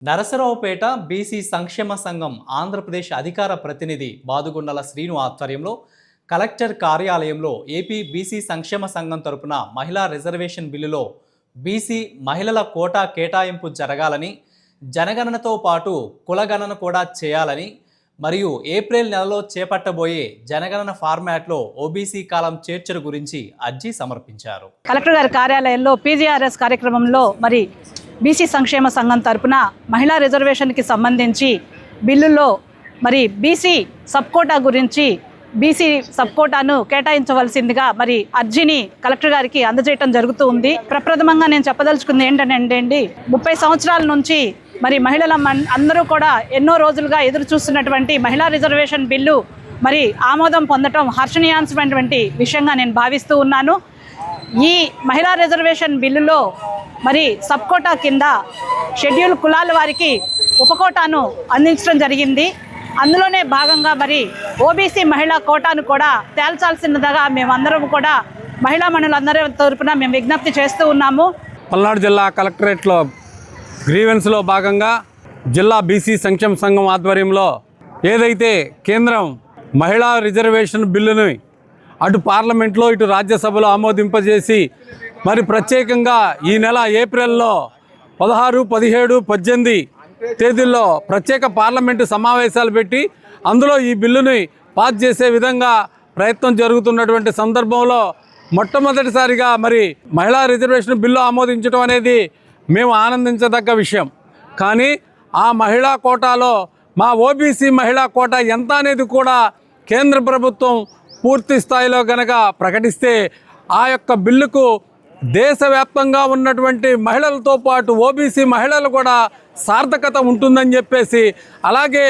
Narasaraopet BC సంక్షేమ సంఘం ఆంధ్రప్రదేశ్ అధికార ప్రతినిధి బాదుగుండల శ్రీను ఆధ్వర్యంలో కలెక్టర్ కార్యాలయంలో ఏపీ బీసీ సంక్షేమ సంఘం తరపున మహిళా రిజర్వేషన్ బిల్లులో బీసీ మహిళల కోటా కేటాయింపు జరగాలని, జనగణనతో పాటు కులగణన కూడా చేయాలని మరియు ఏప్రిల్ నెలలో చేపట్టబోయే జనగణన ఫార్మాట్లో ఓబీసీ కాలం చేర్చర గురించి అర్జీ సమర్పించారు. కలెక్టర్ గారి కార్యాలయంలో పీజీఆర్ఎస్ కార్యక్రమంలో బీసీ సంక్షేమ సంఘం తరపున మహిళా రిజర్వేషన్కి సంబంధించి బిల్లులో బీసీ సబ్ కోటా గురించి బీసీ సబ్ కోటాను కేటాయించవలసిందిగా అర్జీని కలెక్టర్ గారికి అందజేయడం జరుగుతూ ఉంది. ప్రప్రథమంగా నేను చెప్పదలుచుకుంది ఏంటంటే 30 సంవత్సరాల నుంచి మహిళల అందరూ కూడా ఎన్నో రోజులుగా ఎదురు చూస్తున్నటువంటి మహిళా రిజర్వేషన్ బిల్లు ఆమోదం పొందటం హర్షణీయాంశమైనటువంటి విషయంగా నేను భావిస్తూ ఉన్నాను. ఈ మహిళా రిజర్వేషన్ బిల్లులో సబ్ కోటా కింద షెడ్యూల్ కులాల వారికి ఉపకోటాను అందించడం జరిగింది. అందులోనే భాగంగా ఓబీసీ మహిళా కోటాను కూడా తేల్చాల్సినదిగా మేమందరం కూడా మహిళా మనులందరి తరపున మేము విజ్ఞప్తి చేస్తూ ఉన్నాము. పల్నాడు జిల్లా కలెక్టరేట్లో గ్రీవెన్స్లో భాగంగా జిల్లా బీసీ సంక్షేమ సంఘం ఆధ్వర్యంలో ఏదైతే కేంద్రం మహిళా రిజర్వేషన్ బిల్లుని అటు పార్లమెంట్లో ఇటు రాజ్యసభలో ఆమోదింపజేసి ప్రత్యేకంగా ఈ నెల ఏప్రిల్లో 16, 17, 18 తేదీల్లో ప్రత్యేక పార్లమెంటు సమావేశాలు పెట్టి అందులో ఈ బిల్లుని పాస్ చేసే విధంగా ప్రయత్నం జరుగుతున్నటువంటి సందర్భంలో మొట్టమొదటిసారిగా మహిళా రిజర్వేషన్ బిల్లు ఆమోదించడం అనేది మేము ఆనందించదగ్గ విషయం. కానీ ఆ మహిళా కోటాలో మా ఓబీసీ మహిళా కోటా ఎంత అనేది కూడా కేంద్ర ప్రభుత్వం పూర్తి స్థాయిలో గనక ప్రకటిస్తే ఆ యొక్క బిల్లుకు దేశవ్యాప్తంగా ఉన్నటువంటి మహిళలతో పాటు ఓబీసీ మహిళలు కూడా సార్థకత ఉంటుందని చెప్పేసి, అలాగే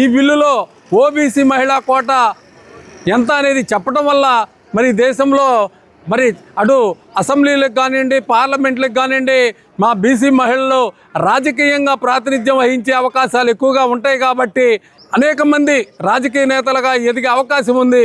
ఈ బిల్లులో ఓబీసీ మహిళా కోటా ఎంత అనేది చెప్పడం వల్ల దేశంలో అటు అసెంబ్లీలకు కానివ్వండి, పార్లమెంట్లకు కానివ్వండి మా బీసీ మహిళలు రాజకీయంగా ప్రాతినిధ్యం వహించే అవకాశాలు ఎక్కువగా ఉంటాయి. కాబట్టి అనేక మంది రాజకీయ నేతలుగా ఎదిగే అవకాశం ఉంది.